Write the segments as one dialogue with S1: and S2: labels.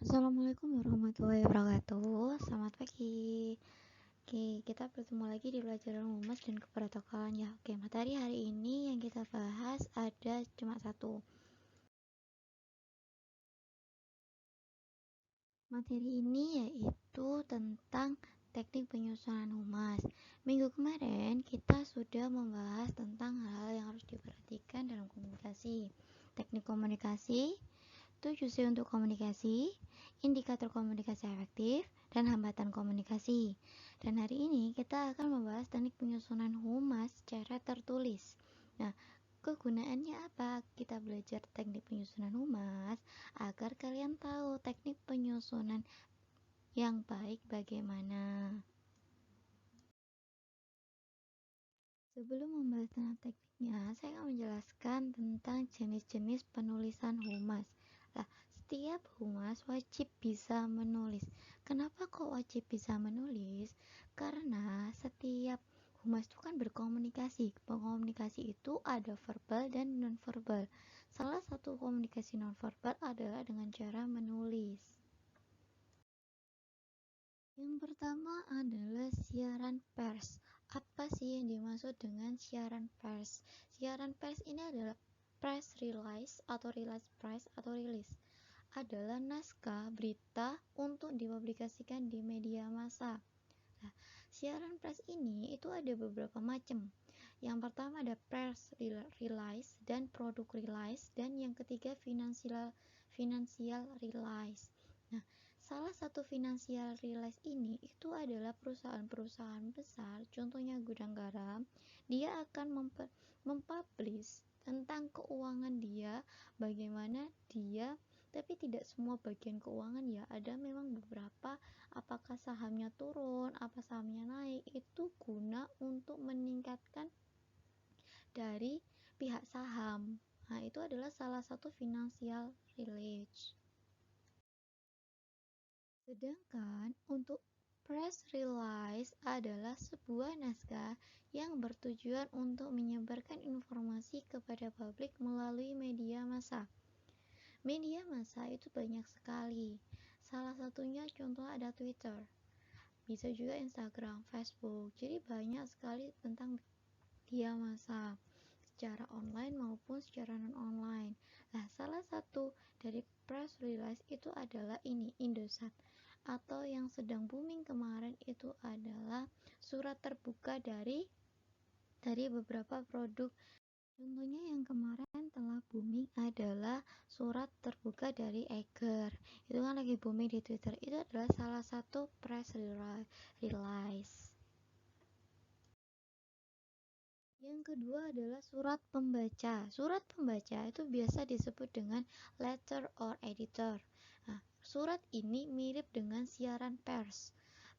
S1: Assalamualaikum warahmatullahi wabarakatuh. Selamat pagi. Oke, kita bertemu lagi di pelajaran humas dan keprotokolan ya. Oke, materi hari ini yang kita bahas ada cuma satu. Materi ini yaitu tentang teknik penyusunan humas. Minggu kemarin kita sudah membahas tentang hal yang harus diperhatikan dalam komunikasi. Teknik komunikasi, 7C untuk komunikasi, indikator komunikasi efektif, dan hambatan komunikasi. Dan hari ini kita akan membahas teknik penyusunan humas secara tertulis. Nah, kegunaannya apa? Kita belajar teknik penyusunan humas agar kalian tahu teknik penyusunan yang baik bagaimana. Sebelum membahas tentang tekniknya, saya akan menjelaskan tentang jenis-jenis penulisan humas. Nah, setiap humas wajib bisa menulis. Kenapa kok wajib bisa menulis? Karena setiap humas itu kan berkomunikasi. Komunikasi itu ada verbal dan non-verbal. Salah satu komunikasi non-verbal adalah dengan cara menulis. Yang pertama adalah siaran pers. Apa sih yang dimaksud dengan siaran pers? Siaran pers ini adalah press release atau release press atau rilis. Adalah naskah berita untuk dipublikasikan di media massa. Nah, siaran pers ini itu ada beberapa macam. Yang pertama ada press release dan produk release, dan yang ketiga financial release. Nah, salah satu financial release ini itu adalah perusahaan-perusahaan besar, contohnya gudang garam. Dia akan mempublish tentang keuangan dia, bagaimana dia, tapi tidak semua bagian keuangan ya, ada memang beberapa, apakah sahamnya turun, apa sahamnya naik, itu guna untuk meningkatkan dari pihak saham. Nah, itu adalah salah satu financial release. Sedangkan untuk press release adalah sebuah naskah yang bertujuan untuk menyebarkan informasi kepada publik melalui media massa. Media massa itu banyak sekali. Salah satunya contoh ada Twitter. Bisa juga Instagram, Facebook. Jadi banyak sekali tentang media massa secara online maupun secara non-online. Nah, salah satu dari press release itu adalah ini, Indosat, atau yang sedang booming kemarin itu adalah surat terbuka dari beberapa produk. Contohnya yang kemarin telah booming adalah surat terbuka dari Eiger. Itu kan lagi booming di Twitter. Itu adalah salah satu press release. Yang kedua adalah surat pembaca. Surat pembaca itu biasa disebut dengan letter or editor. Nah, surat ini mirip dengan siaran pers,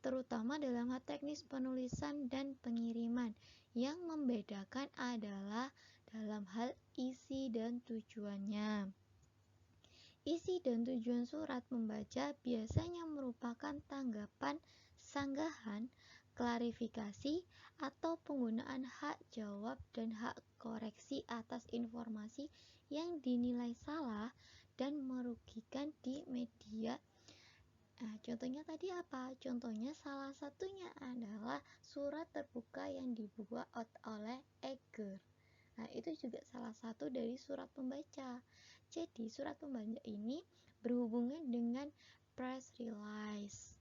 S1: terutama dalam hal teknis penulisan dan pengiriman. Yang membedakan adalah dalam hal isi dan tujuannya. Isi dan tujuan surat pembaca biasanya merupakan tanggapan, sanggahan, klarifikasi, atau penggunaan hak jawab dan hak koreksi atas informasi yang dinilai salah dan merugikan di media. Nah, contohnya tadi apa? Contohnya salah satunya adalah surat terbuka yang dibuat oleh Eiger. Nah, itu juga salah satu dari surat pembaca. Jadi, surat pembaca ini berhubungan dengan press release.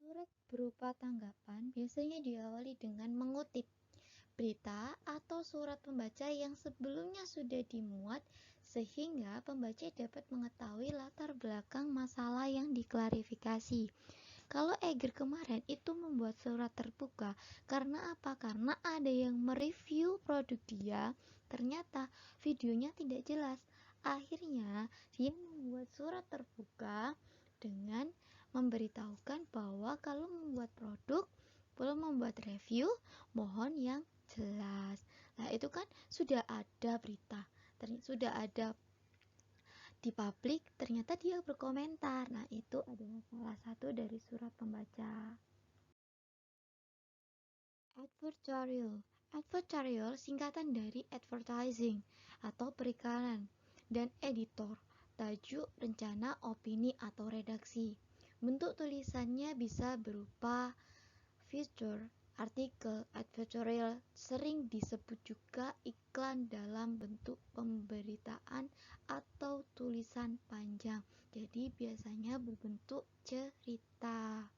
S1: Surat berupa tanggapan biasanya diawali dengan mengutip berita atau surat pembaca yang sebelumnya sudah dimuat, sehingga pembaca dapat mengetahui latar belakang masalah yang diklarifikasi. Kalau Eiger kemarin itu membuat surat terbuka karena apa? Karena ada yang mereview produk dia, ternyata videonya tidak jelas. Akhirnya dia membuat surat terbuka dengan memberitahukan bahwa kalau membuat produk, belum membuat review, mohon yang jelas. Nah, itu kan sudah ada berita, sudah ada di publik, ternyata dia berkomentar. Nah, itu adalah salah satu dari surat pembaca. Advertorial. Advertorial singkatan dari advertising atau periklan, dan editor bertajuk rencana, opini, atau redaksi. Bentuk tulisannya bisa berupa feature, artikel, editorial, sering disebut juga iklan dalam bentuk pemberitaan atau tulisan panjang. Jadi biasanya berbentuk cerita.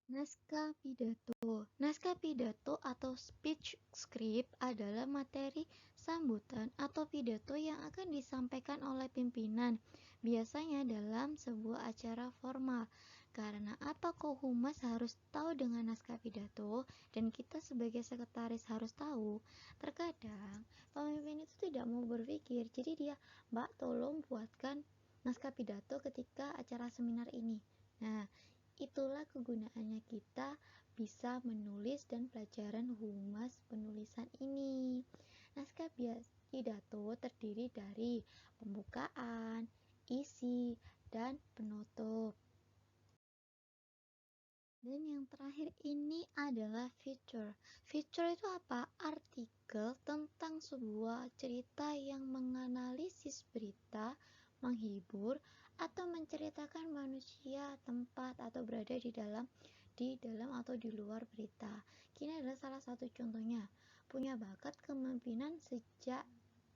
S1: Naskah pidato. Naskah pidato atau speech script adalah materi sambutan atau pidato yang akan disampaikan oleh pimpinan, biasanya dalam sebuah acara formal. Karena apa kok humas harus tahu dengan naskah pidato dan kita sebagai sekretaris harus tahu? Terkadang pemimpin itu tidak mau berpikir, jadi dia, "Mbak, tolong buatkan naskah pidato ketika acara seminar ini." Nah, itulah kegunaannya kita bisa menulis dan pelajaran humas penulisan ini. Naskah pidato terdiri dari pembukaan, isi, dan penutup. Dan yang terakhir ini adalah feature. Feature itu apa? Artikel tentang sebuah cerita yang menganalisis berita, menghibur, atau menceritakan manusia, tempat, atau berada di dalam atau di luar berita. Ini adalah salah satu contohnya. Punya bakat kepemimpinan sejak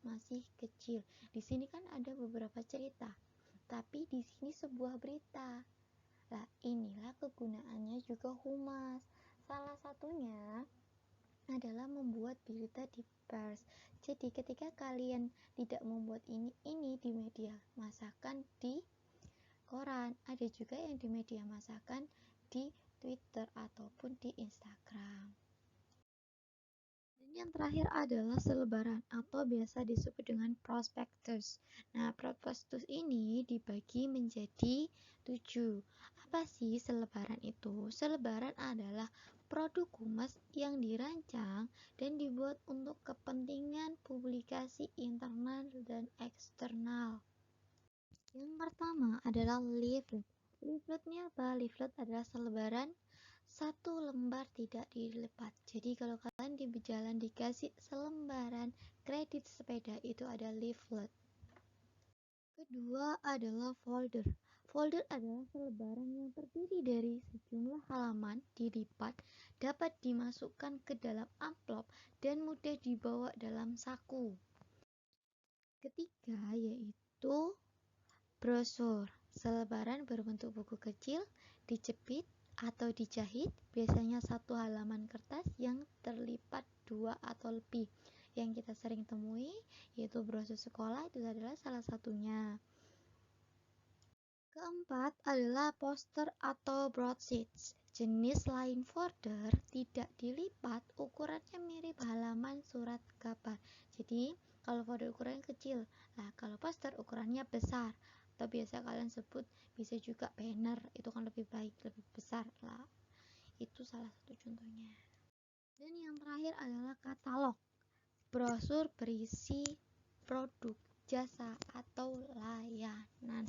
S1: masih kecil. Di sini kan ada beberapa cerita, tapi di sini sebuah berita. Nah, inilah kegunaannya juga humas. Salah satunya adalah membuat berita di pers. Jadi ketika kalian tidak membuat ini di media masakan di koran, ada juga yang di media masakan di Twitter ataupun di Instagram. Dan yang terakhir adalah selebaran atau biasa disebut dengan prospektus. Nah, prospektus ini dibagi menjadi 7. Apa sih selebaran itu? Selebaran adalah produk humas yang dirancang dan dibuat untuk kepentingan publikasi internal dan eksternal. Yang pertama adalah leaflet. Leafletnya apa? Leaflet adalah selebaran satu lembar tidak dilipat. Jadi kalau kalian di jalan dikasih selembaran kredit sepeda, itu ada leaflet. Kedua adalah folder. Folder adalah selebaran yang terdiri dari sejumlah halaman dilipat, dapat dimasukkan ke dalam amplop dan mudah dibawa dalam saku. Ketiga yaitu brosur. Selebaran berbentuk buku kecil, dijepit atau dijahit, biasanya satu halaman kertas yang terlipat 2 atau lebih. Yang kita sering temui yaitu brosur sekolah, itu adalah salah satunya. Keempat adalah poster atau broadsheets. Jenis lain folder tidak dilipat, ukurannya mirip halaman surat kabar. Jadi kalau folder ukurannya kecil, nah kalau poster ukurannya besar, atau biasa kalian sebut bisa juga banner, itu kan lebih baik, lebih besar lah. Itu salah satu contohnya. Dan yang terakhir adalah katalog. Brosur berisi produk, jasa, atau layanan.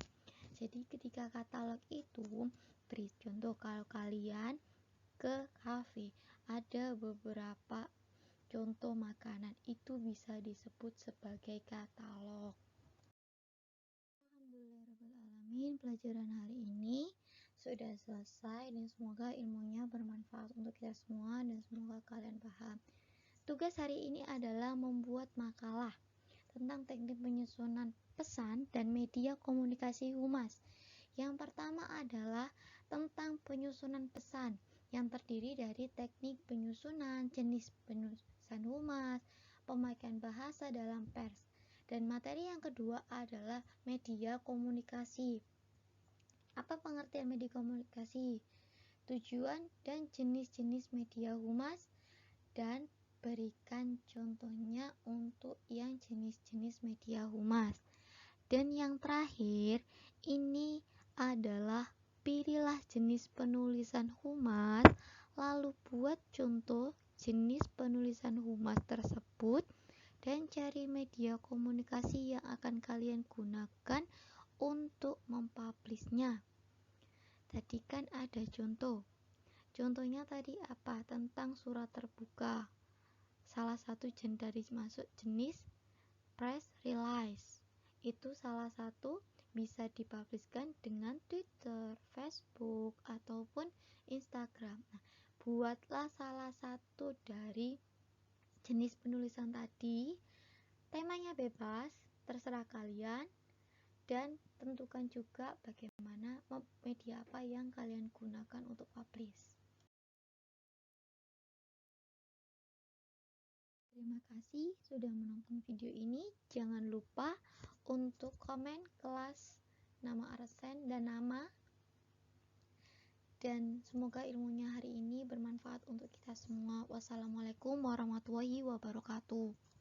S1: Jadi ketika katalog itu beri contoh, kalau kalian ke kafe ada beberapa contoh makanan, itu bisa disebut sebagai katalog. Alhamdulillahirrahmanirrahim, pelajaran hari ini sudah selesai dan semoga ilmunya bermanfaat untuk kita semua dan semoga kalian paham. Tugas hari ini adalah membuat makalah tentang teknik penyusunan pesan dan media komunikasi humas. Yang pertama adalah tentang penyusunan pesan yang terdiri dari teknik penyusunan, jenis penulisan humas, pemakaian bahasa dalam pers. Dan materi yang kedua adalah media komunikasi. Apa pengertian media komunikasi? Tujuan dan jenis-jenis media humas, dan berikan contohnya untuk yang jenis-jenis media humas. Dan yang terakhir, ini adalah pilihlah jenis penulisan humas, lalu buat contoh jenis penulisan humas tersebut, dan cari media komunikasi yang akan kalian gunakan untuk mempublishnya. Tadi kan ada contoh. Contohnya tadi apa? Tentang surat terbuka. Salah satu dari masuk jenis press release. itu salah satu bisa dipublishkan dengan Twitter, Facebook, ataupun Instagram. Nah, buatlah salah satu dari jenis penulisan tadi. Temanya bebas, terserah kalian, dan tentukan juga bagaimana media apa yang kalian gunakan untuk publish. Terima kasih sudah menonton video ini. Jangan lupa untuk komen kelas, nama arsen, dan nama. Dan semoga ilmunya hari ini bermanfaat untuk kita semua. Wassalamualaikum warahmatullahi wabarakatuh.